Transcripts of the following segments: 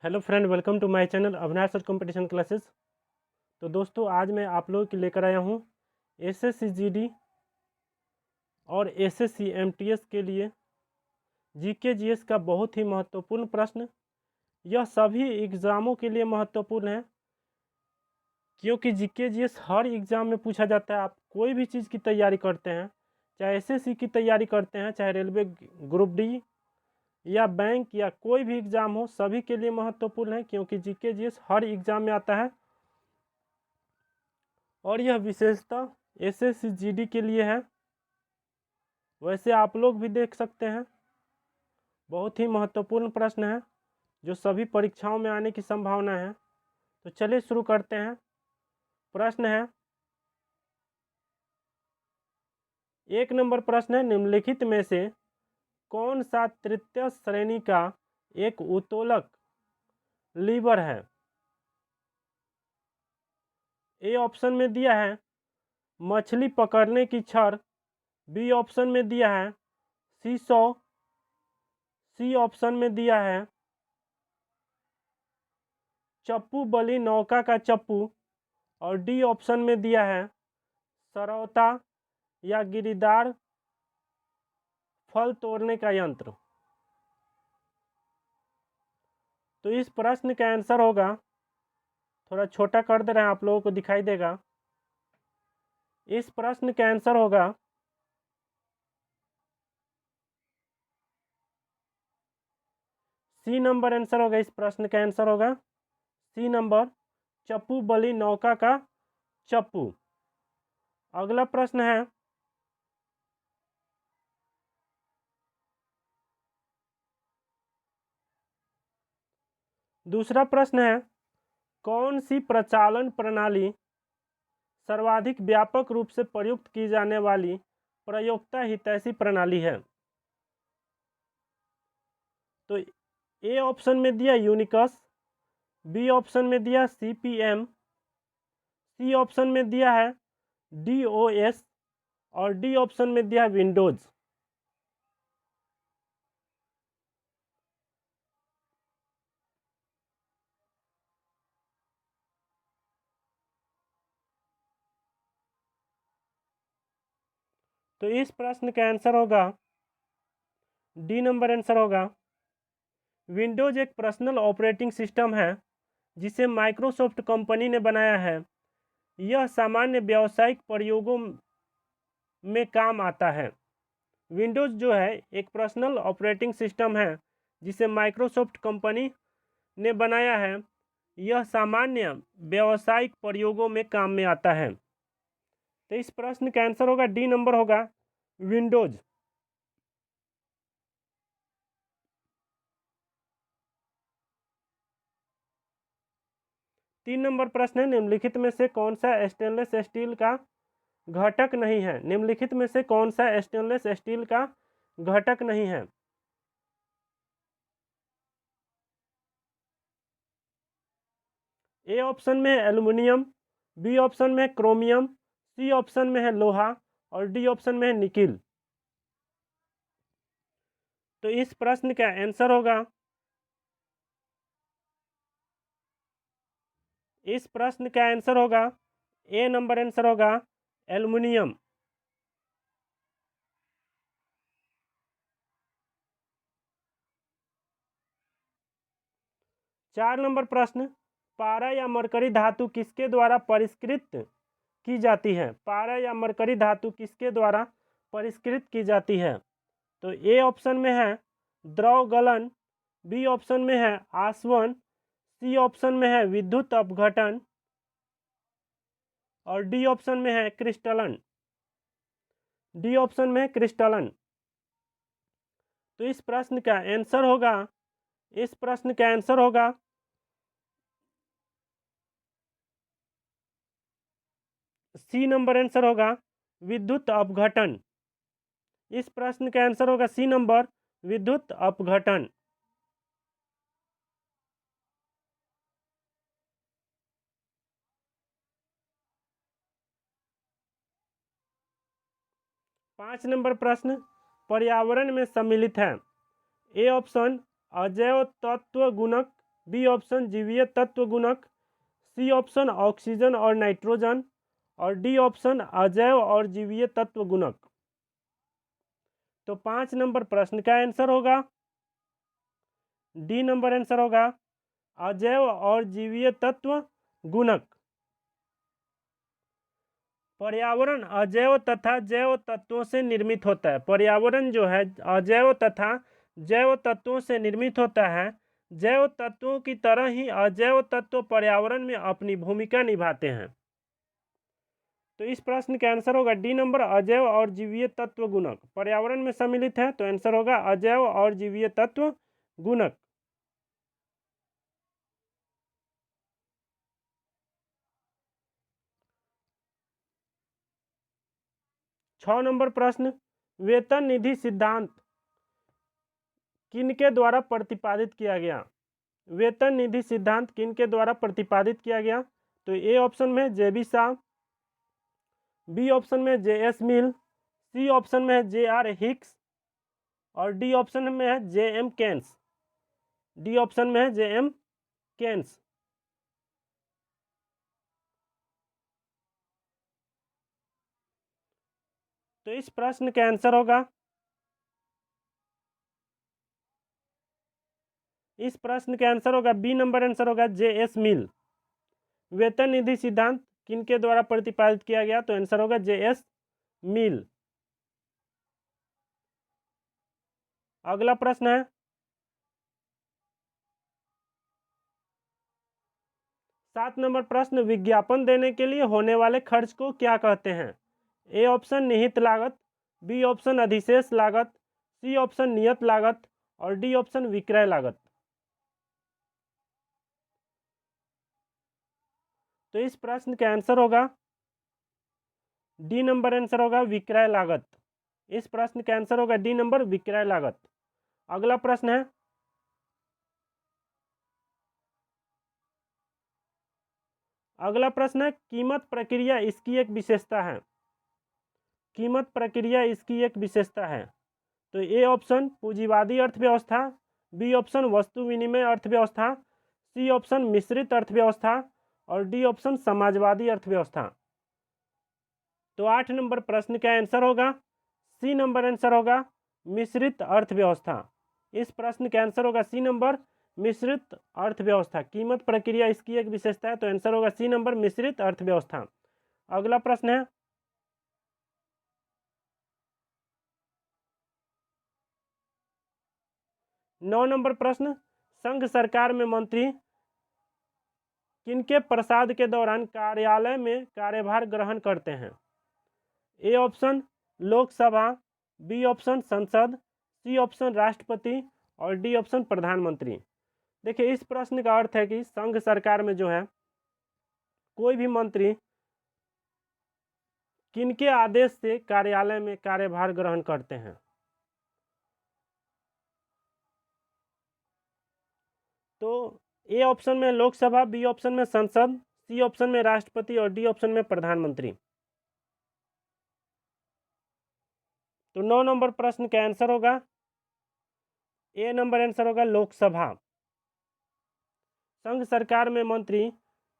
Hello friend, welcome to my channel Avinash sir competition classes. तो दोस्तों, आज मैं आप लोगों के लेकर आया हूँ एसएससी जीडी और एसएससी एमटीएस के लिए जीके जीएस का बहुत ही महत्वपूर्ण प्रश्न। यह सभी एग्ज़ामों के लिए महत्वपूर्ण है, क्योंकि जीके जीएस हर एग्ज़ाम में पूछा जाता है। आप कोई भी चीज़ की तैयारी करते हैं, चाहे एसएससी की तैयारी करते हैं, चाहे रेलवे ग्रुप डी या बैंक या कोई भी एग्ज़ाम हो, सभी के लिए महत्वपूर्ण है, क्योंकि जीके जीएस हर एग्ज़ाम में आता है। और यह विशेषता एसएससी जीडी के लिए है। वैसे आप लोग भी देख सकते हैं, बहुत ही महत्वपूर्ण प्रश्न है जो सभी परीक्षाओं में आने की संभावना है। तो चलिए शुरू करते हैं। प्रश्न है, 1 नंबर प्रश्न है, निम्नलिखित में से कौन सा तृतीय श्रेणी का एक उत्तोलक लीवर है? ए ऑप्शन में दिया है मछली पकड़ने की छड़, बी ऑप्शन में दिया है सीसॉ, सी ऑप्शन में दिया है चप्पू बली नौका का चप्पू, और डी ऑप्शन में दिया है सरौता या गिरीदार फल तोड़ने का यंत्र। तो इस प्रश्न का आंसर होगा, थोड़ा छोटा कर दे रहे हैं, आप लोगों को दिखाई देगा। इस प्रश्न का आंसर होगा सी नंबर। आंसर होगा, इस प्रश्न का आंसर होगा सी नंबर, चप्पू बली नौका का चप्पू। अगला प्रश्न है, दूसरा प्रश्न है, कौन सी प्रचालन प्रणाली सर्वाधिक व्यापक रूप से प्रयुक्त की जाने वाली प्रयोक्ता हितैषी प्रणाली है? तो ए ऑप्शन में दिया यूनिकस, बी ऑप्शन में दिया सीपीएम, सी ऑप्शन में दिया है डीओएस, और डी ऑप्शन में दिया विंडोज। तो इस प्रश्न का आंसर होगा डी नंबर। आंसर होगा विंडोज एक पर्सनल ऑपरेटिंग सिस्टम है जिसे माइक्रोसॉफ्ट कंपनी ने बनाया है। यह सामान्य व्यावसायिक प्रयोगों में काम आता है। विंडोज जो है एक पर्सनल ऑपरेटिंग सिस्टम है जिसे माइक्रोसॉफ्ट कंपनी ने बनाया है। यह सामान्य व्यावसायिक प्रयोगों में काम में आता है। तो इस प्रश्न का आंसर होगा डी नंबर, होगा विंडोज। 3 नंबर प्रश्न है, निम्नलिखित में से कौन सा स्टेनलेस स्टील का घटक नहीं है? निम्नलिखित में से कौन सा स्टेनलेस स्टील का घटक नहीं है? ए ऑप्शन में है एल्युमिनियम, बी ऑप्शन में है क्रोमियम, सी ऑप्शन में है लोहा, और डी ऑप्शन में है निकिल। तो इस प्रश्न का आंसर होगा, इस प्रश्न का आंसर होगा ए नंबर। आंसर होगा एल्युमिनियम। 4 नंबर प्रश्न, पारा या मरकरी धातु किसके द्वारा परिष्कृत की जाती है? पारा या मरकरी धातु किसके द्वारा परिष्कृत की जाती है? तो ए ऑप्शन में है द्रव गलन, बी ऑप्शन में है आसवन, सी ऑप्शन में है विद्युत अपघटन, और डी ऑप्शन में है क्रिस्टलन। डी ऑप्शन में है क्रिस्टलन। तो इस प्रश्न का आंसर होगा, इस प्रश्न का आंसर होगा सी नंबर। आंसर होगा विद्युत अपघटन। इस प्रश्न का आंसर होगा सी नंबर, विद्युत अपघटन। 5 नंबर प्रश्न पर्यावरण में सम्मिलित है। ए ऑप्शन अजैव तत्व गुणक, बी ऑप्शन जीवीय तत्व गुणक, सी ऑप्शन ऑक्सीजन और नाइट्रोजन, और डी ऑप्शन अजैव और जीवीय तत्व गुणक। तो 5 नंबर प्रश्न का आंसर होगा डी नंबर आंसर होगा अजैव और जीवीय तत्व गुणक। पर्यावरण अजैव तथा जैव तत्वों से निर्मित होता है। पर्यावरण जो है अजैव तथा जैव तत्वों से निर्मित होता है। जैव तत्वों की तरह ही अजैव तत्व पर्यावरण में अपनी भूमिका निभाते हैं। तो इस प्रश्न का आंसर होगा डी नंबर अजैव और जीवीय तत्व गुणक। पर्यावरण में सम्मिलित है तो आंसर होगा अजैव और जीवीय तत्व गुणक। 6 नंबर प्रश्न, वेतन निधि सिद्धांत किनके द्वारा प्रतिपादित किया गया? वेतन निधि सिद्धांत किनके द्वारा प्रतिपादित किया गया? तो ए ऑप्शन में जेबी शाह, बी ऑप्शन में जेएस मिल, सी ऑप्शन में है जेआर हिक्स, और डी ऑप्शन में है जेएम केन्स। डी ऑप्शन में है जेएम केन्स। तो इस प्रश्न का आंसर होगा बी नंबर आंसर होगा जेएस मिल। वेतन निधि सिद्धांत किनके द्वारा प्रतिपादित किया गया? तो आंसर होगा जेएस मिल। अगला प्रश्न है 7 नंबर प्रश्न, विज्ञापन देने के लिए होने वाले खर्च को क्या कहते हैं? ए ऑप्शन निहित लागत, बी ऑप्शन अधिशेष लागत, सी ऑप्शन नियत लागत, और डी ऑप्शन विक्रय लागत। तो इस प्रश्न का आंसर होगा डी नंबर आंसर होगा विक्रय लागत। इस प्रश्न का आंसर होगा डी नंबर विक्रय लागत। अगला प्रश्न है कीमत प्रक्रिया इसकी एक विशेषता है। कीमत प्रक्रिया इसकी एक विशेषता है। तो ए ऑप्शन पूंजीवादी अर्थव्यवस्था, बी ऑप्शन वस्तु विनिमय अर्थव्यवस्था, सी ऑप्शन मिश्रित अर्थव्यवस्था, और डी ऑप्शन समाजवादी अर्थव्यवस्था। तो 8 नंबर प्रश्न का आंसर होगा सी नंबर आंसर होगा मिश्रित अर्थव्यवस्था। इस प्रश्न का आंसर होगा सी नंबर मिश्रित अर्थव्यवस्था। कीमत प्रक्रिया इसकी एक विशेषता है तो आंसर होगा सी नंबर मिश्रित अर्थव्यवस्था। अगला प्रश्न है 9 नंबर प्रश्न, संघ सरकार में मंत्री किनके प्रसाद के दौरान कार्यालय में कार्यभार ग्रहण करते हैं? A option Lok Sabha, B option संसद, सी ऑप्शन राष्ट्रपति, और डी ऑप्शन प्रधानमंत्री। देखिए इस प्रश्न का अर्थ है कि संघ सरकार में जो है कोई भी मंत्री किनके आदेश से कार्यालय में कार्यभार ग्रहण करते हैं? तो ए ऑप्शन में लोकसभा, बी ऑप्शन में संसद, सी ऑप्शन में राष्ट्रपति, और डी ऑप्शन में प्रधानमंत्री। तो 9 नंबर प्रश्न का आंसर होगा ए नंबर आंसर होगा लोकसभा। संघ सरकार में मंत्री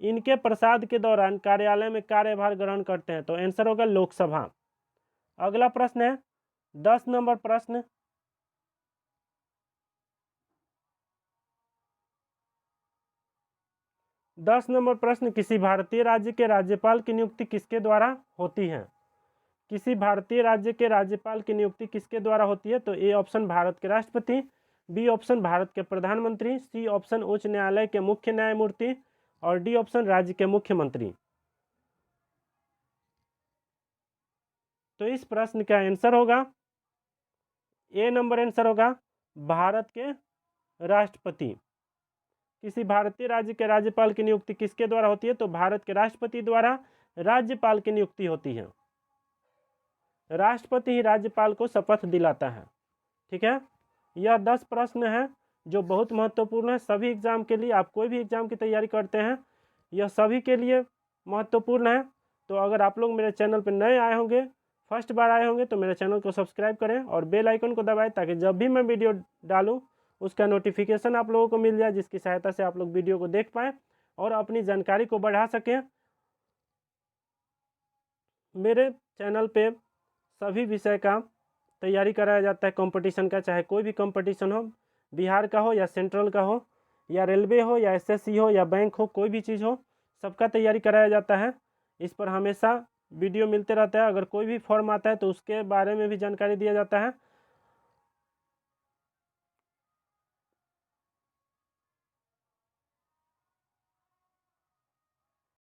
इनके प्रसाद के दौरान कार्यालय में कार्यभार ग्रहण करते हैं तो आंसर होगा लोकसभा। अगला प्रश्न है 10 नंबर प्रश्न, किसी भारतीय राज्य के राज्यपाल की नियुक्ति किसके द्वारा होती है? किसी भारतीय राज्य के राज्यपाल की नियुक्ति किसके द्वारा होती है? तो ए ऑप्शन भारत के राष्ट्रपति, बी ऑप्शन भारत के प्रधानमंत्री, सी ऑप्शन उच्च न्यायालय के मुख्य न्यायमूर्ति, और डी ऑप्शन राज्य के मुख्यमंत्री। तो इस प्रश्न का आंसर होगा ए नंबर आंसर होगा भारत के राष्ट्रपति। किसी भारतीय राज्य के राज्यपाल की नियुक्ति किसके द्वारा होती है? तो भारत के राष्ट्रपति द्वारा राज्यपाल की नियुक्ति होती है। राष्ट्रपति ही राज्यपाल को शपथ दिलाता है। ठीक है, यह 10 प्रश्न है जो बहुत महत्वपूर्ण है सभी एग्जाम के लिए। आप कोई भी एग्जाम की तैयारी करते हैं यह सभी के लिए महत्वपूर्ण है। तो अगर आप लोग मेरे चैनल पर नए आए होंगे, फर्स्ट बार आए होंगे, तो मेरे चैनल को सब्सक्राइब करें और बेल आइकन को दबाएं ताकि जब भी मैं वीडियो डालूं उसका नोटिफिकेशन आप लोगों को मिल जाए, जिसकी सहायता से आप लोग वीडियो को देख पाएँ और अपनी जानकारी को बढ़ा सकें। मेरे चैनल पे सभी विषय का तैयारी कराया जाता है कंपटीशन का, चाहे कोई भी कंपटीशन हो, बिहार का हो या सेंट्रल का हो या रेलवे हो या एसएससी हो या बैंक हो, कोई भी चीज़ हो, सबका तैयारी कराया जाता है। इस पर हमेशा वीडियो मिलते रहता है। अगर कोई भी फॉर्म आता है तो उसके बारे में भी जानकारी दिया जाता है।